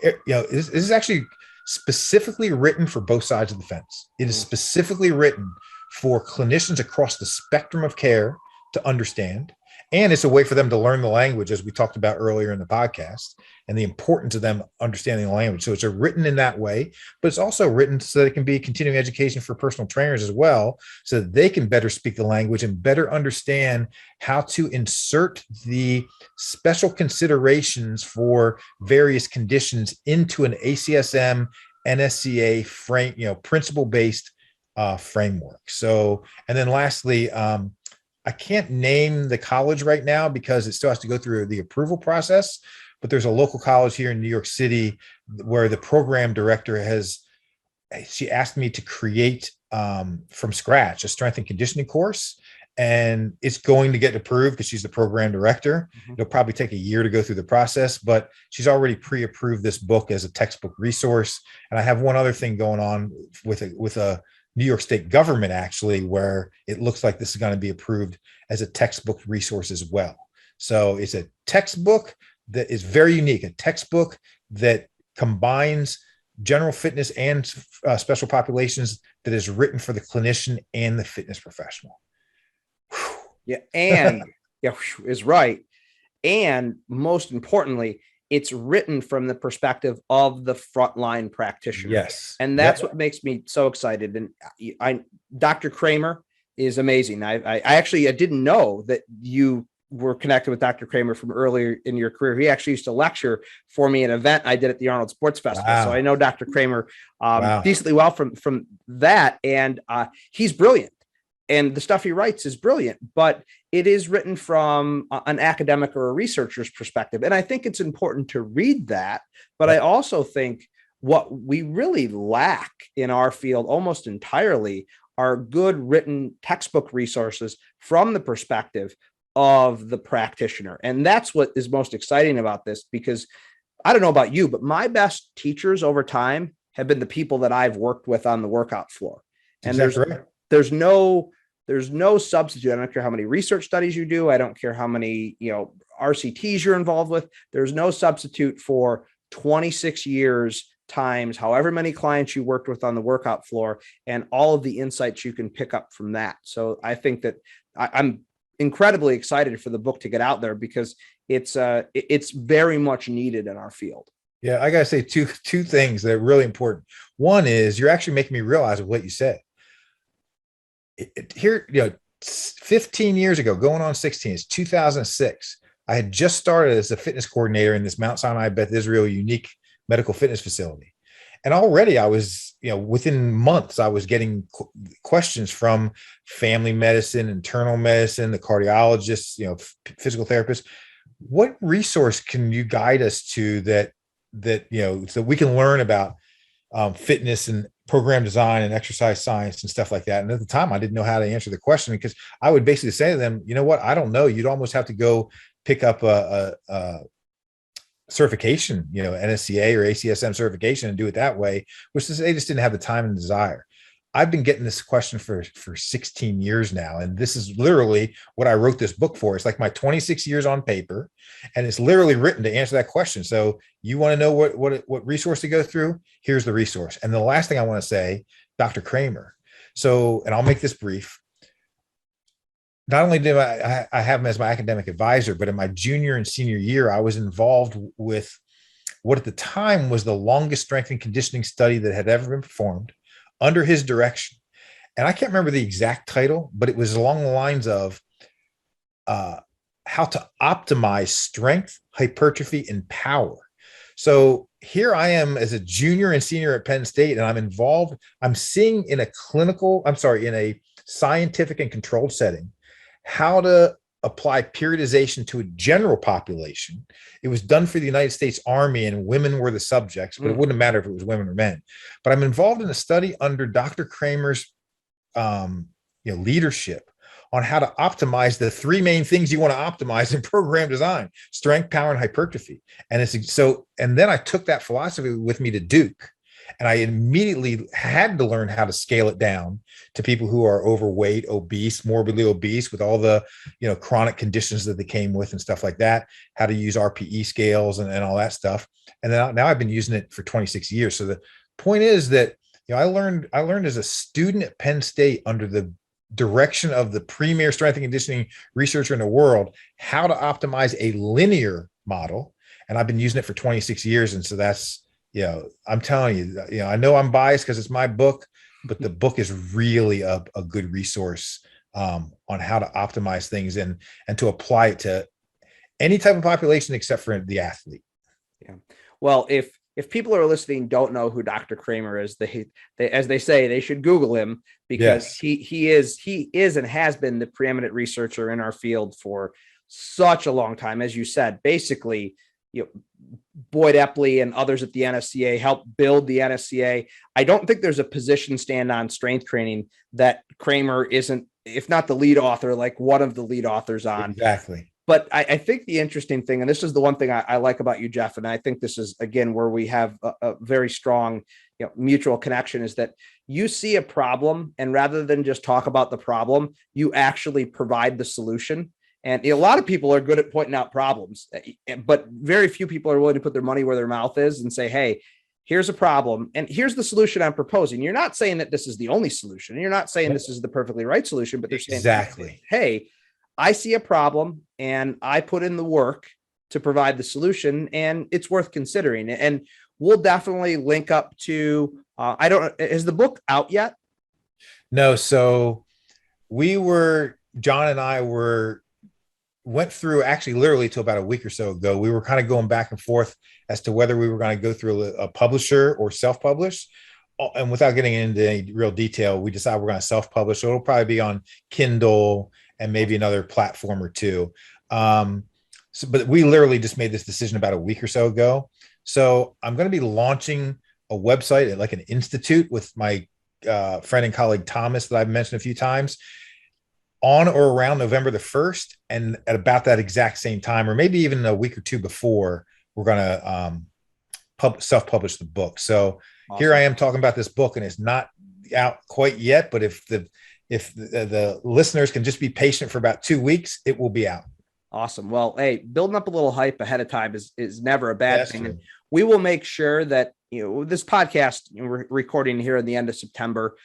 This is actually specifically written for both sides of the fence. It is specifically written for clinicians across the spectrum of care to understand. And it's a way for them to learn the language, as we talked about earlier in the podcast, and the importance of them understanding the language. So it's written in that way, but it's also written so that it can be continuing education for personal trainers as well, so that they can better speak the language and better understand how to insert the special considerations for various conditions into an ACSM, NSCA frame, principle-based framework. So, and then lastly, I can't name the college right now because it still has to go through the approval process, but there's a local college here in New York City where the program director she asked me to create from scratch a strength and conditioning course, and it's going to get approved because she's the program director. Mm-hmm. It'll probably take a year to go through the process, but she's already pre-approved this book as a textbook resource. And I have one other thing going on with a New York State government, actually, where it looks like this is going to be approved as a textbook resource as well. So it's a textbook that is very unique, a textbook that combines general fitness and special populations, that is written for the clinician and the fitness professional. Yeah. And yeah, is right. And most importantly, it's written from the perspective of the frontline practitioner. Yes. And that's what makes me so excited. And Dr. Kramer is amazing. I didn't know that you were connected with Dr. Kramer from earlier in your career. He actually used to lecture for me at an event I did at the Arnold Sports Festival. Wow. So I know Dr. Kramer decently well from that. And he's brilliant. And the stuff he writes is brilliant, but it is written from an academic or a researcher's perspective. And I think it's important to read that. But I also think what we really lack in our field almost entirely are good written textbook resources from the perspective of the practitioner. And that's what is most exciting about this, because I don't know about you, but my best teachers over time have been the people that I've worked with on the workout floor. And there's no substitute. I don't care how many research studies you do. I don't care how many, RCTs you're involved with. There's no substitute for 26 years times however many clients you worked with on the workout floor and all of the insights you can pick up from that. So I think that I'm incredibly excited for the book to get out there, because it's very much needed in our field. Yeah, I gotta say two things that are really important. One is you're actually making me realize what you said. Here, 15 years ago, going on 16, it's 2006. I had just started as a fitness coordinator in this Mount Sinai Beth Israel unique medical fitness facility. And already I was, within months, I was getting questions from family medicine, internal medicine, the cardiologists, physical therapists. What resource can you guide us to that, so we can learn about fitness and program design and exercise science and stuff like that? And at the time, I didn't know how to answer the question, because I would basically say to them, you know what, I don't know. You'd almost have to go pick up a certification, NSCA or ACSM certification, and do it that way, which is, they just didn't have the time and desire. I've been getting this question for 16 years now. And this is literally what I wrote this book for. It's like my 26 years on paper, and it's literally written to answer that question. So you want to know what resource to go through? Here's the resource. And the last thing I want to say, Dr. Kramer. So, and I'll make this brief. Not only did I have him as my academic advisor, but in my junior and senior year, I was involved with what at the time was the longest strength and conditioning study that had ever been performed under his direction. And I can't remember the exact title, but it was along the lines of how to optimize strength, hypertrophy, and power. So here I am as a junior and senior at Penn State, and I'm involved. I'm seeing in a scientific and controlled setting, how to apply periodization to a general population. It was done for the United States Army, and women were the subjects, but it wouldn't matter if it was women or men. But I'm involved in a study under Dr. Kramer's leadership on how to optimize the three main things you want to optimize in program design: strength, power, and hypertrophy. And and then I took that philosophy with me to Duke. And I immediately had to learn how to scale it down to people who are overweight, obese, morbidly obese, with all the, chronic conditions that they came with and stuff like that, how to use RPE scales and all that stuff. And then now I've been using it for 26 years. So the point is that, I learned as a student at Penn State under the direction of the premier strength and conditioning researcher in the world, how to optimize a linear model. And I've been using it for 26 years. And so that's, I'm telling you, I know I'm biased because it's my book, but the book is really a good resource on how to optimize things and to apply it to any type of population except for the athlete. Yeah. Well, if people are listening, don't know who Dr. Kramer is, they as they say, they should Google him, because he is and has been the preeminent researcher in our field for such a long time. As you said, basically, Boyd Epley and others at the NSCA helped build the NSCA. I don't think there's a position stand on strength training that Kramer isn't, if not the lead author, like one of the lead authors on. Exactly. But I think the interesting thing, and this is the one thing I like about you, Jeff, and I think this is, again, where we have a very strong mutual connection, is that you see a problem, and rather than just talk about the problem, you actually provide the solution. And a lot of people are good at pointing out problems, but very few people are willing to put their money where their mouth is and say, hey, here's a problem and here's the solution I'm proposing. You're not saying that this is the only solution. You're not saying this is the perfectly right solution, but they're saying, exactly, hey, I see a problem and I put in the work to provide the solution, and it's worth considering. And we'll definitely link up to, is the book out yet? No. So John and I went through, actually literally till about a week or so ago, we were kind of going back and forth as to whether we were going to go through a publisher or self-publish. And without getting into any real detail, we decided we're going to self-publish. So it'll probably be on Kindle and maybe another platform or two. But we literally just made this decision about a week or so ago. So I'm going to be launching a website, like an institute, with my friend and colleague Thomas that I've mentioned a few times, on or around November the 1st. And at about that exact same time, or maybe even a week or two before, we're going to self-publish the book. So awesome. Here I am talking about this book, and it's not out quite yet, but if the listeners can just be patient for about 2 weeks, it will be out. Awesome. Well, hey, building up a little hype ahead of time is never a bad thing. True. And we will make sure that, this podcast, we're recording here at the end of September.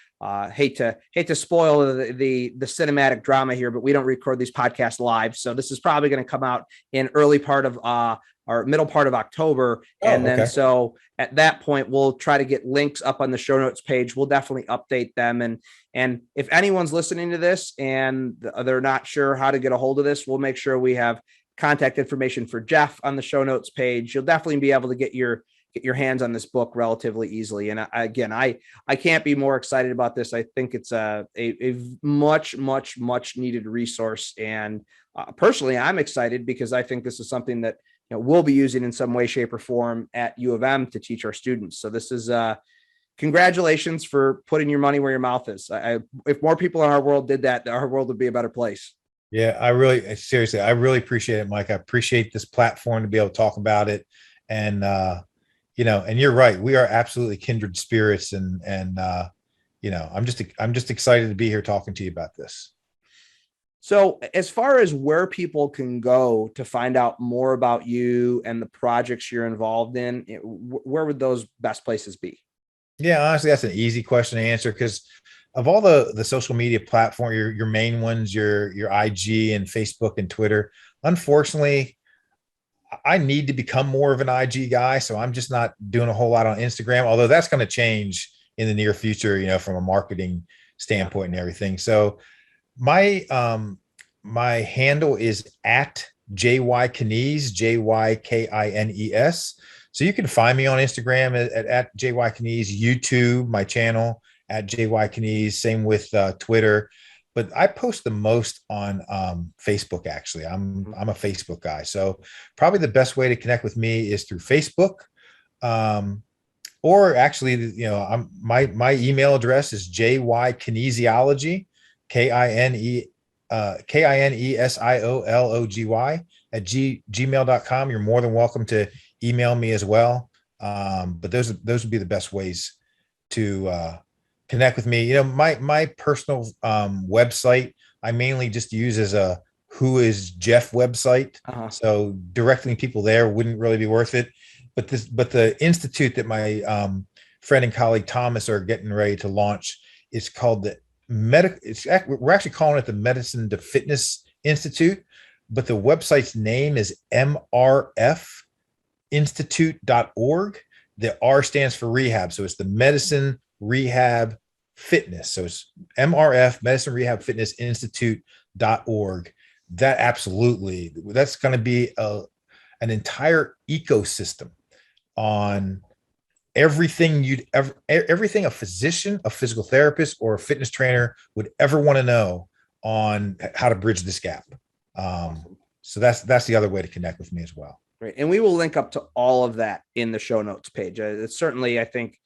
Hate to spoil the cinematic drama here, but we don't record these podcasts live. So this is probably going to come out in early part of or middle part of October. And then so at that point, we'll try to get links up on the show notes page. We'll definitely update them. And if anyone's listening to this and they're not sure how to get a hold of this, we'll make sure we have contact information for Jeff on the show notes page. You'll definitely be able to get your hands on this book relatively easily. And I can't be more excited about this. I think it's a much, much, much needed resource. And personally, I'm excited because I think this is something that we'll be using in some way, shape, or form at U of M to teach our students. So this is congratulations for putting your money where your mouth is. If more people in our world did that, our world would be a better place. Yeah, I really appreciate it, Mike. I appreciate this platform to be able to talk about it. And, and you're right. We are absolutely kindred spirits. And I'm just excited to be here talking to you about this. So as far as where people can go to find out more about you and the projects you're involved in, where would those best places be? Yeah, honestly, that's an easy question to answer, because of all the social media platform, your main ones, your IG and Facebook and Twitter, unfortunately, I need to become more of an IG guy. So I'm just not doing a whole lot on Instagram, although that's going to change in the near future, from a marketing standpoint and everything. So my handle is at JYKines, JYKINES. So you can find me on Instagram at JYKines, YouTube, my channel at JYKines, same with Twitter. But I post the most on Facebook, actually. I'm a Facebook guy. So probably the best way to connect with me is through Facebook. Or actually, my email address is JYKinesiology, KINESIOLOGY at gmail.com. You're more than welcome to email me as well. But those would be the best ways to connect with me. My personal website, I mainly just use as a Who is Jeff website. So directing people there wouldn't really be worth it. But the institute that my friend and colleague Thomas are getting ready to launch is called we're actually calling it the Medicine to Fitness Institute, but the website's name is mrfinstitute.org. The R stands for rehab. So it's the Medicine Rehab Fitness. So it's MRF, Medicine Rehab Fitness Institute.org. That's going to be an entire ecosystem on everything everything a physician, a physical therapist, or a fitness trainer would ever want to know on how to bridge this gap. So that's the other way to connect with me as well. Great. And we will link up to all of that in the show notes page. It's certainly, I think,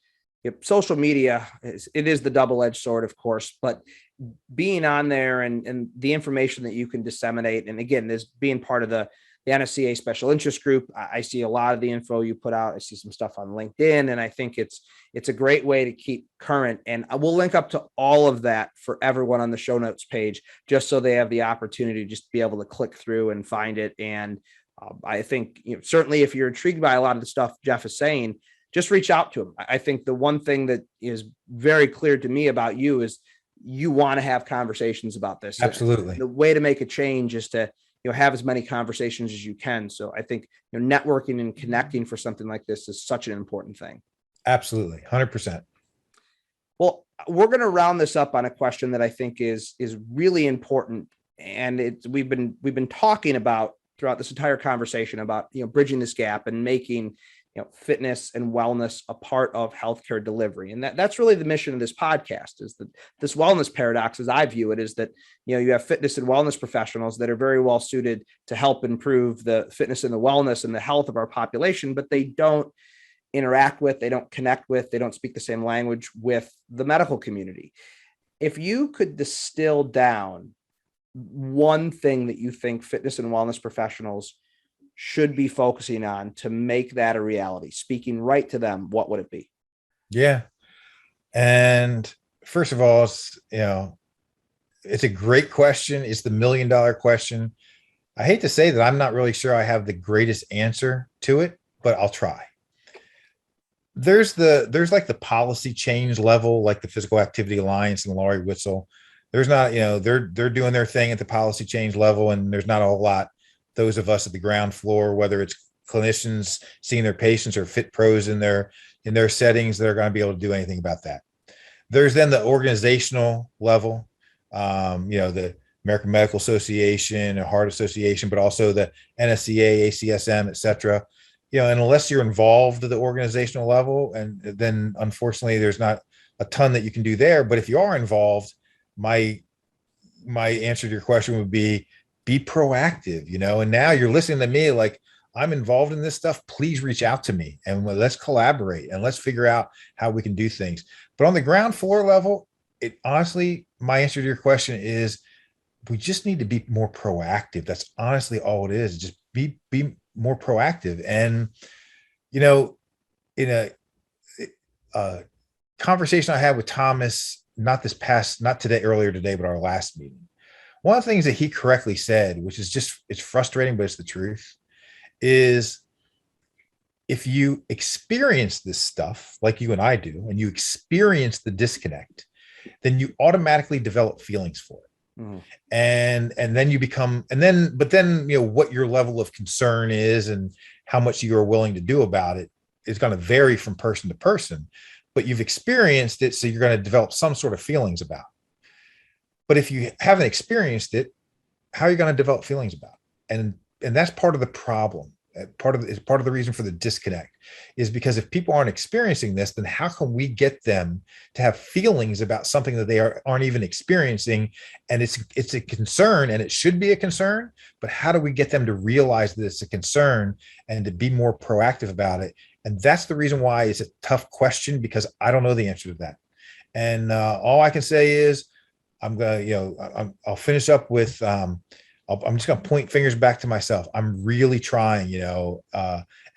social media it is the double-edged sword, of course, but being on there and the information that you can disseminate, and again, this being part of the the NSCA special interest group. I see a lot of the info you put out. I see some stuff on LinkedIn, and I think it's a great way to keep current. And we'll link up to all of that for everyone on the show notes page, just so they have the opportunity to just be able to click through and find it. And I think, certainly if you're intrigued by a lot of the stuff Jeff is saying, just reach out to him. I think the one thing that is very clear to me about you is you want to have conversations about this. Absolutely. The way to make a change is to, have as many conversations as you can. So I think, networking and connecting for something like this is such an important thing. Absolutely. 100%. Well, we're going to round this up on a question that I think is really important. And we've been talking about throughout this entire conversation about, bridging this gap and making, fitness and wellness a part of healthcare delivery. And that's really the mission of this podcast, is that this wellness paradox, as I view it, is that, you have fitness and wellness professionals that are very well suited to help improve the fitness and the wellness and the health of our population, but they don't interact with, they don't connect with, they don't speak the same language with the medical community. If you could distill down one thing that you think fitness and wellness professionals should be focusing on to make that a reality, speaking right to them, what would it be? Yeah. And first of all, it's a great question. It's the $1 million question. I hate to say that I'm not really sure I have the greatest answer to it, but I'll try. There's like the policy change level, like the Physical Activity Alliance and Laurie Witzel. There's not, they're doing their thing at the policy change level, and there's not a whole lot. Those of us at the ground floor, whether it's clinicians seeing their patients or fit pros in their settings, that are going to be able to do anything about that. There's then the organizational level, the American Medical Association or Heart Association, but also the NSCA, ACSM, et cetera. And unless you're involved at the organizational level, and then unfortunately there's not a ton that you can do there. But if you are involved, my answer to your question would be proactive, and now you're listening to me like, I'm involved in this stuff. Please reach out to me and let's collaborate and let's figure out how we can do things. But on the ground floor level, honestly, my answer to your question is we just need to be more proactive. That's honestly all it is. Just be more proactive. And, in a conversation I had with Thomas, not earlier today, but our last meeting, one of the things that he correctly said, which is it's frustrating, but it's the truth, is if you experience this stuff like you and I do, and you experience the disconnect, then you automatically develop feelings for it. Mm. And then you become, but then, what your level of concern is and how much you are willing to do about it is going to vary from person to person, but you've experienced it. So you're going to develop some sort of feelings about it. But if you haven't experienced it, how are you going to develop feelings about it? And that's part of the problem. Part of the reason for the disconnect is because if people aren't experiencing this, then how can we get them to have feelings about something that they aren't even experiencing? And it's a concern, and it should be a concern, but how do we get them to realize that it's a concern and to be more proactive about it? And that's the reason why it's a tough question, because I don't know the answer to that. And all I can say is I'll finish up with, I'm just going to point fingers back to myself. I'm really trying, and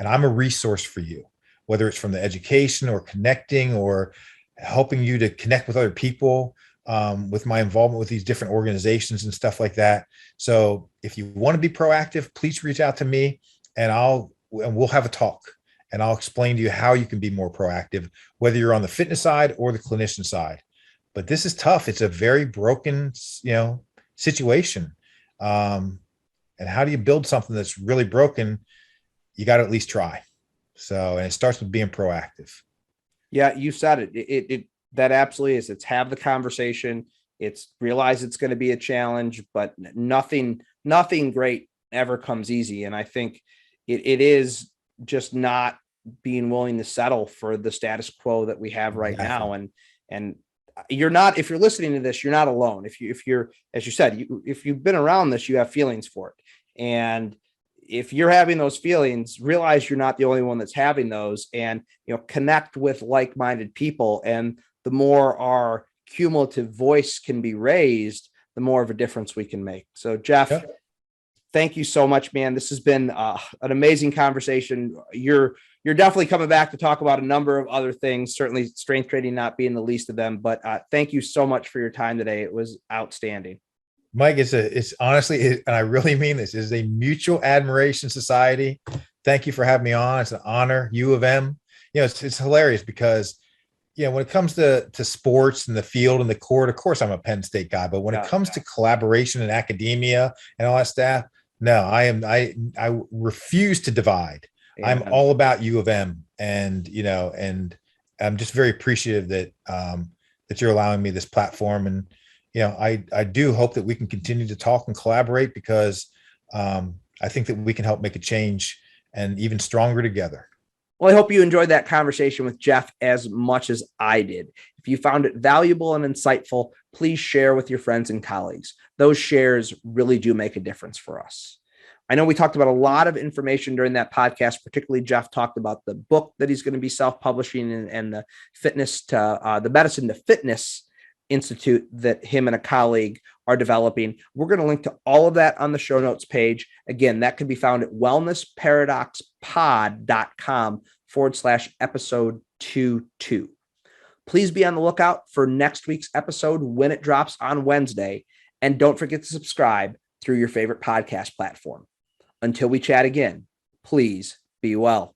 I'm a resource for you, whether it's from the education or connecting or helping you to connect with other people, with my involvement with these different organizations and stuff like that. So if you want to be proactive, please reach out to me, and we'll have a talk, and I'll explain to you how you can be more proactive, whether you're on the fitness side or the clinician side. But this is tough. It's a very broken, situation. And how do you build something that's really broken? You got to at least try. So, and it starts with being proactive. Yeah, you said it. That absolutely is. It's have the conversation. It's realize it's going to be a challenge, but nothing great ever comes easy. And I think it is just not being willing to settle for the status quo that we have right now. And you're not, if you're listening to this, you're not alone. If you're, as you said, if you've been around this, you have feelings for it. And if you're having those feelings, realize you're not the only one that's having those, and, connect with like-minded people. And the more our cumulative voice can be raised, the more of a difference we can make. So Jeff, thank you so much, man. This has been an amazing conversation. You're definitely coming back to talk about a number of other things, certainly strength training not being the least of them, but thank you so much for your time today. It was outstanding. Mike, it's honestly, and I really mean this, is a mutual admiration society. Thank you for having me on. It's an honor. U of M, it's hilarious because, when it comes to sports and the field and the court, of course I'm a Penn State guy, but when it comes to collaboration and academia and all that stuff, no, I refuse to divide. Amen. I'm all about U of M, and I'm just very appreciative that that you're allowing me this platform. And I do hope that we can continue to talk and collaborate, because I think that we can help make a change, and even stronger together. Well, I hope you enjoyed that conversation with Jeff as much as I did. If you found it valuable and insightful, please share with your friends and colleagues. Those shares really do make a difference for us. I know we talked about a lot of information during that podcast. Particularly, Jeff talked about the book that he's going to be self-publishing and the the Medicine to Fitness Institute that him and a colleague are developing. We're going to link to all of that on the show notes page. Again, that can be found at wellnessparadoxpod.com/episode 22. Please be on the lookout for next week's episode when it drops on Wednesday. And don't forget to subscribe through your favorite podcast platform. Until we chat again, please be well.